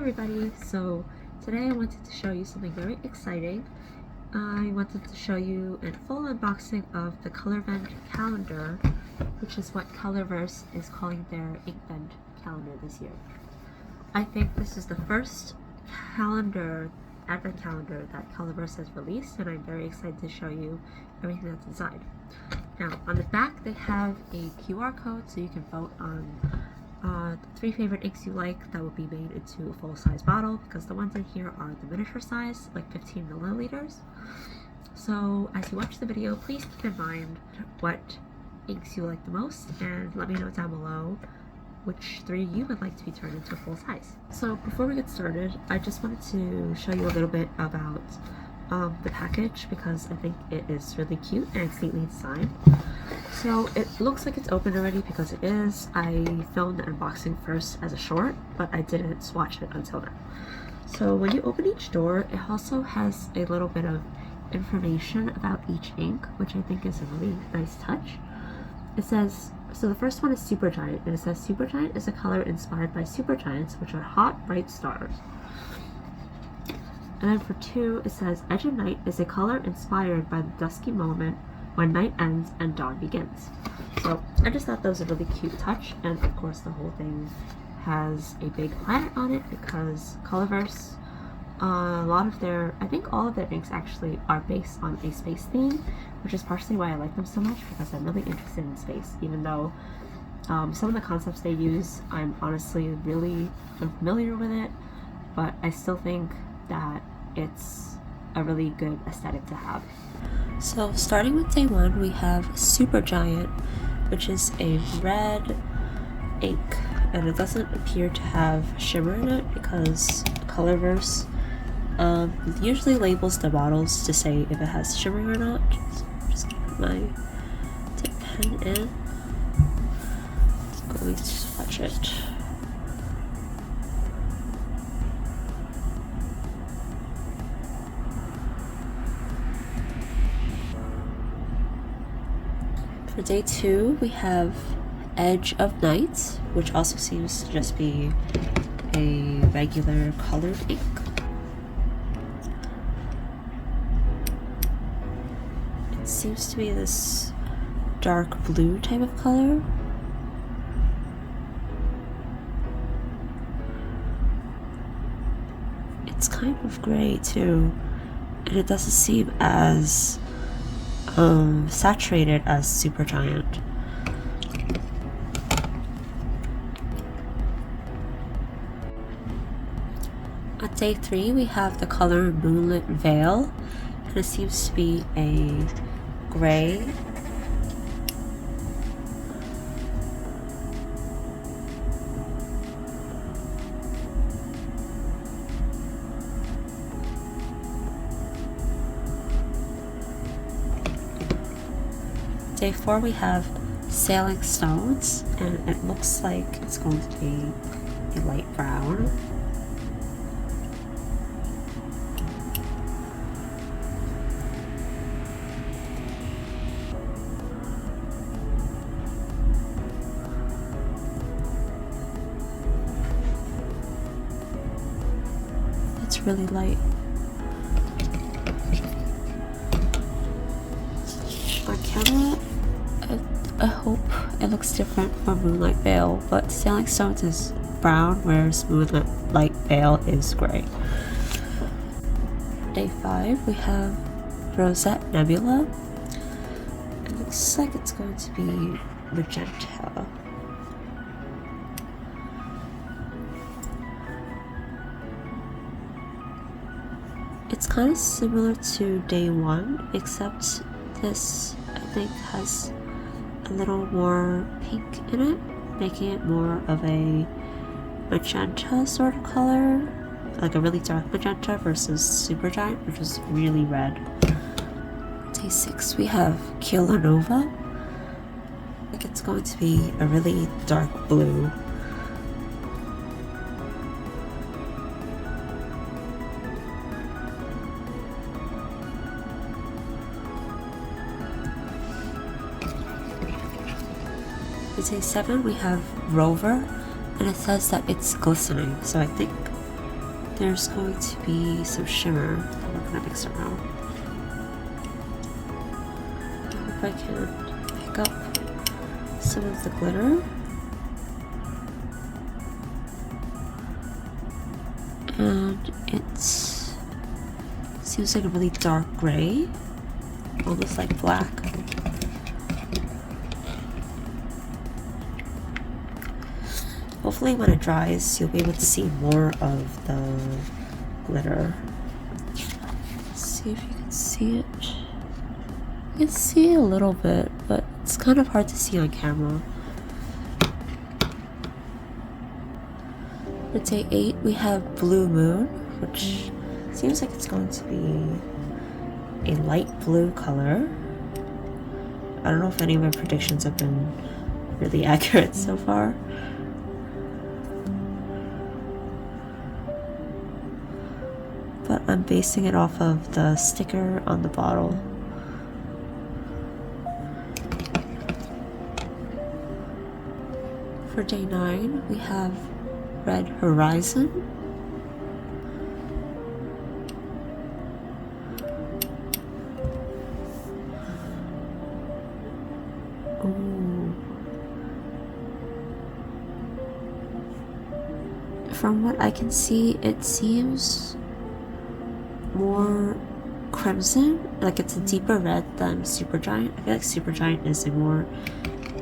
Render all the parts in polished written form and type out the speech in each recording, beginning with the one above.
everybody, so today I wanted to show you something very exciting. I wanted to show you a full unboxing of the Colorvent Calendar, which is what Colorverse is calling their Inkvent calendar this year. I think this is the first advent calendar that Colorverse has released, and I'm very excited to show you everything that's inside. Now, on the back they have a QR code so you can vote on the 3 favorite inks you like that will be made into a full-size bottle, because the ones in here are the miniature size, like 15 milliliters. So as you watch the video, please keep in mind what inks you like the most, and let me know down below which 3 you would like to be turned into a full size. So before we get started, I just wanted to show you a little bit about the package, because I think it is really cute and it's neatly designed. So it looks like it's open already, because it is. I filmed the unboxing first as a short, but I didn't swatch it until now. So when you open each door, it also has a little bit of information about each ink, which I think is a really nice touch. It says, so the first one is Supergiant, and it says Supergiant is a color inspired by supergiants, which are hot, bright stars. And then for 2, it says Edge of Night is a color inspired by the dusky moment when night ends and dawn begins. So I just thought that was a really cute touch, and of course the whole thing has a big planet on it, because Colorverse, I think all of their inks actually are based on a space theme, which is partially why I like them so much, because I'm really interested in space, even though some of the concepts they use, I'm honestly really unfamiliar with it, but I still think that it's a really good aesthetic to have. So starting with day 1, we have Supergiant, which is a red ink, and it doesn't appear to have shimmer in it, because Colorverse usually labels the bottles to say if it has shimmer or not. So I'm just gonna put my tip pen in. I'm going to swatch it. For day 2, we have Edge of Night, which also seems to just be a regular colored ink. It seems to be this dark blue type of color. It's kind of gray too, and it doesn't seem as saturated as Supergiant. On day 3, we have the color Moonlit Veil, and it seems to be a gray. Day 4, we have Sailing Stones, and it looks like it's going to be a light brown. It's really light. On camera, I hope it looks different from Moonlight Veil, but Sailing Stones is brown, whereas Moonlight Veil is gray. Day 5, we have Rosette Nebula. It looks like it's going to be magenta. It's kind of similar to day 1, except this, I think, has a little more pink in it, making it more of a magenta sort of color, like a really dark magenta versus Supergiant, which is really red. Day 6, we have Kilonova. I think it's going to be a really dark blue. For day 7, we have Rover, and it says that it's glistening, so I think there's going to be some shimmer that we're gonna mix around. I hope I can pick up some of the glitter. And it seems like a really dark gray, almost like black. Hopefully when it dries, you'll be able to see more of the glitter. Let's see if you can see it. You can see a little bit, but it's kind of hard to see on camera. For day 8, we have Blue Moon, which seems like it's going to be a light blue color. I don't know if any of my predictions have been really accurate so far. But I'm basing it off of the sticker on the bottle. For day 9, we have Red Horizon. Ooh. From what I can see, it seems more crimson, like it's a deeper red than Supergiant. I feel like Supergiant is a more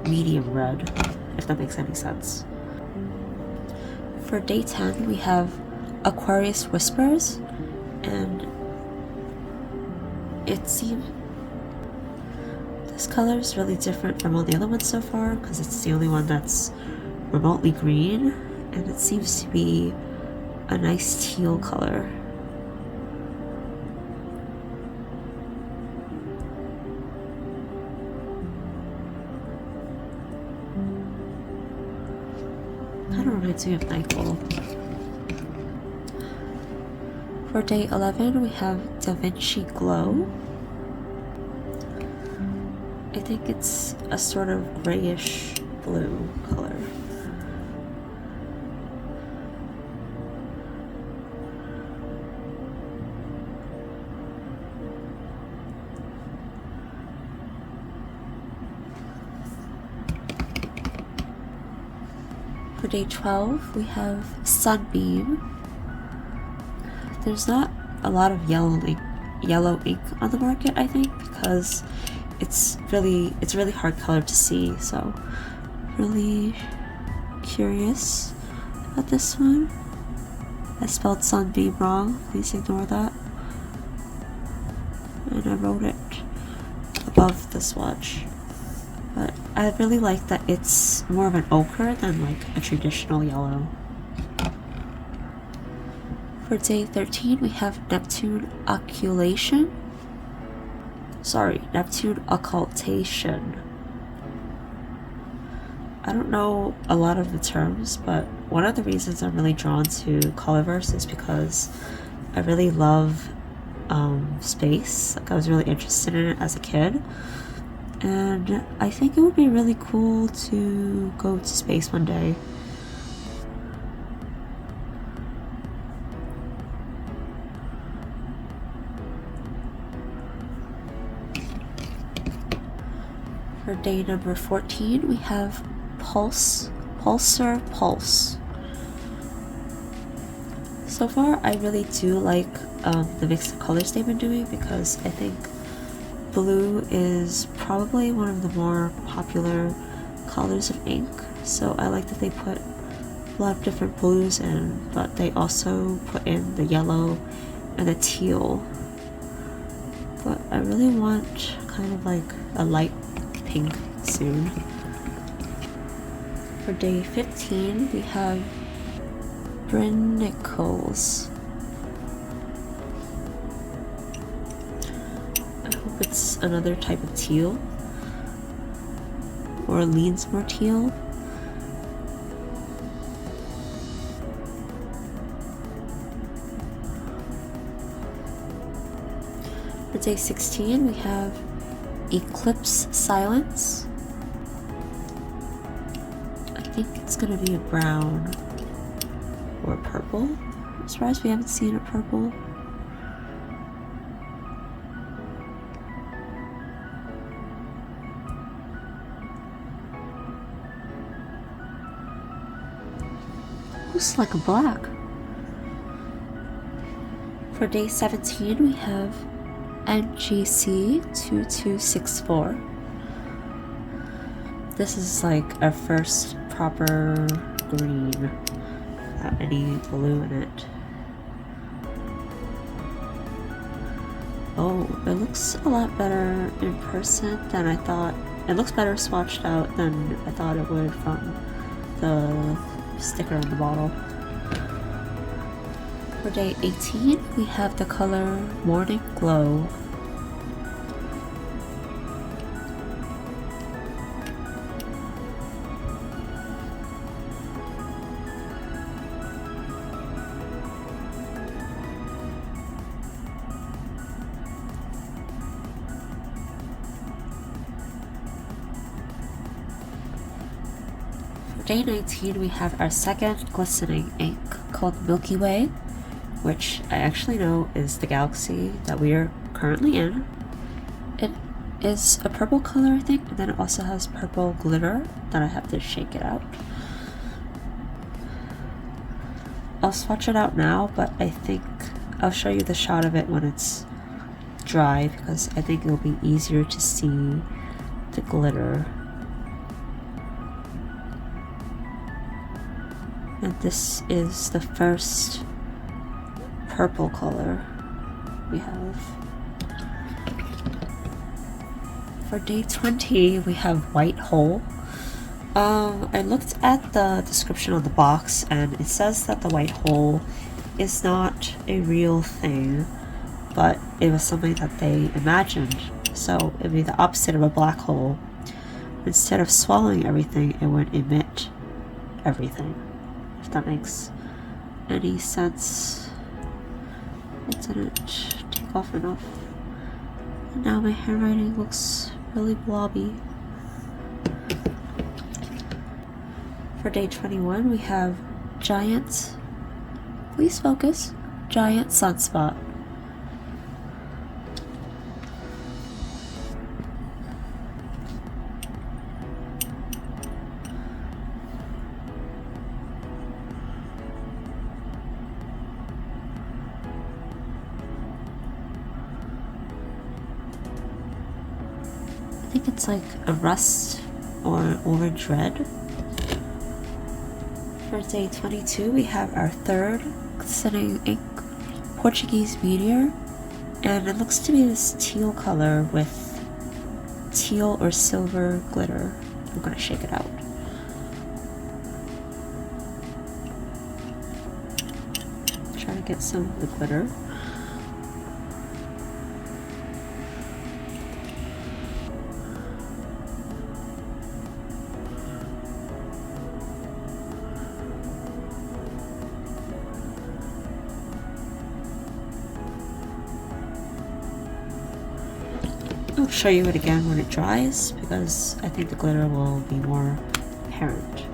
medium red, if that makes any sense. For day 10, we have Aquarius Whispers, and it seems this color is really different from all the other ones so far because it's the only one that's remotely green, and it seems to be a nice teal color. Kind of reminds me of Nightfall. For day 11, we have Da Vinci Glow. I think it's a sort of grayish blue color. For day 12, we have Sunbeam. There's not a lot of yellow ink on the market, I think, because it's really hard color to see, so really curious about this one. I spelled Sunbeam wrong, please ignore that. And I wrote it above the swatch. But I really like that it's more of an ochre than like a traditional yellow. For day 13, we have Neptune Occultation. Sorry, Neptune Occultation. I don't know a lot of the terms, but one of the reasons I'm really drawn to Colorverse is because I really love space. Like, I was really interested in it as a kid. And I think it would be really cool to go to space one day. For day number 14, we have Pulsar Pulse. So far, I really do like the mix of colors they've been doing, because I think blue is probably one of the more popular colors of ink, so I like that they put a lot of different blues in, but they also put in the yellow and the teal. But I really want kind of like a light pink soon. For day 15, we have Brinicles. It's another type of teal, or leans more teal. For day 16, we have Eclipse Silence. I think it's gonna be a brown or purple. surprised we haven't seen a purple. Looks like a black. For day 17, we have NGC 2264. This is like our first proper green without any blue in it. Oh, it looks a lot better in person than I thought. It looks better swatched out than I thought it would from the sticker on the bottle. For day 18, we have the color Morning Glow. For day 19, we have our second glistening ink called Milky Way, which I actually know is the galaxy that we are currently in. It is a purple color, I think, and then it also has purple glitter that I have to shake it out. I'll swatch it out now, but I think I'll show you the shot of it when it's dry because I think it'll be easier to see the glitter. And this is the first purple color we have. For day 20, we have White Hole. I looked at the description on the box and it says that the white hole is not a real thing, but it was something that they imagined. So it'd be the opposite of a black hole. Instead of swallowing everything, it would emit everything. If that makes any sense. It didn't take off enough. And now my handwriting looks really blobby. For day 21, we have Giant, please focus, Giant Sunspot. I think it's like a rust or orange red. For day 22, we have our third glistening ink, Portuguese Meteor, and it looks to be this teal color with teal or silver glitter. I'm gonna shake it out. Try to get some of the glitter. I'll show you it again when it dries because I think the glitter will be more apparent.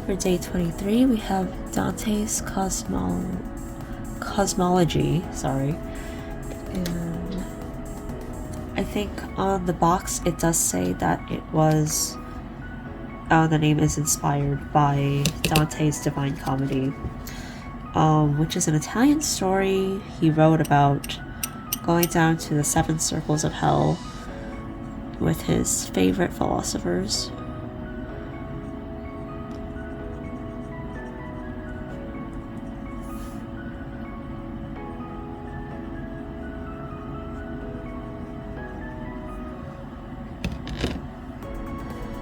For day 23, we have Dante's Cosmology, and I think on the box it does say that it was, the name is inspired by Dante's Divine Comedy, which is an Italian story he wrote about going down to the 7 circles of hell with his favorite philosophers.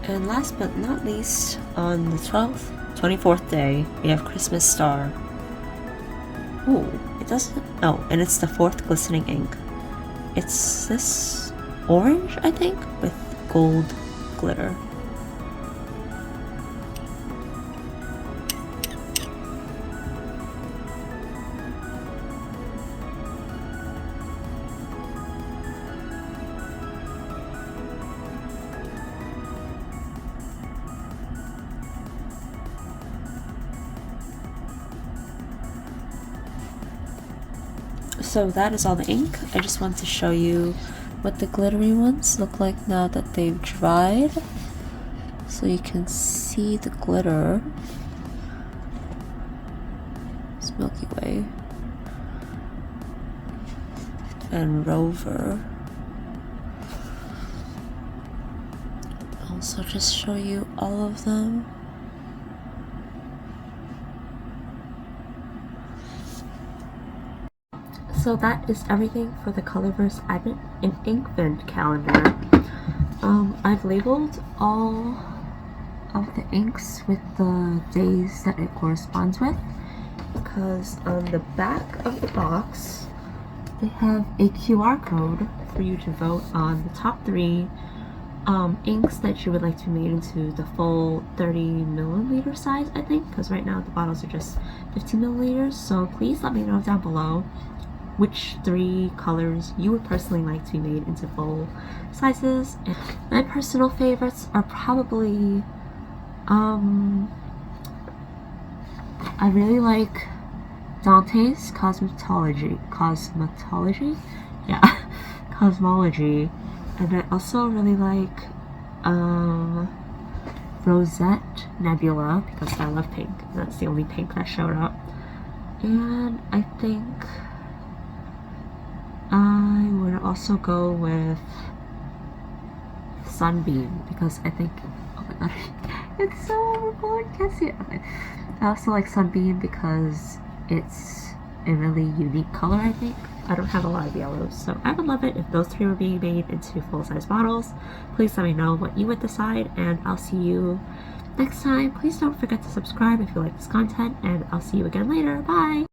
And last but not least, on the 24th day, we have Christmas Star. Ooh, it doesn't. Oh, and it's the 4th glistening ink. It's this orange, I think, with gold glitter. So that is all the ink. I just want to show you what the glittery ones look like now that they've dried. So you can see the glitter. It's Milky Way and Rover. Also just show you all of them. So that is everything for the Colorverse Advent and Inkvent calendar. I've labeled all of the inks with the days that it corresponds with, because on the back of the box they have a QR code for you to vote on the top 3 inks that you would like to be made into the full 30 milliliter size, I think, because right now the bottles are just 15 milliliters. So please let me know down below which 3 colors you would personally like to be made into full sizes. And my personal favorites are probably I really like Dante's Cosmology, yeah, Cosmology, and I also really like Rosette Nebula, because I love pink, and that's the only pink that showed up. And I think I would also go with Sunbeam, because I think, oh my god, it's so overfull, I can't see it. Okay. I also like Sunbeam because it's a really unique color, I think. I don't have a lot of yellows, so I would love it if those 3 were being made into full-size bottles. Please let me know what you would decide, and I'll see you next time. Please don't forget to subscribe if you like this content, and I'll see you again later. Bye!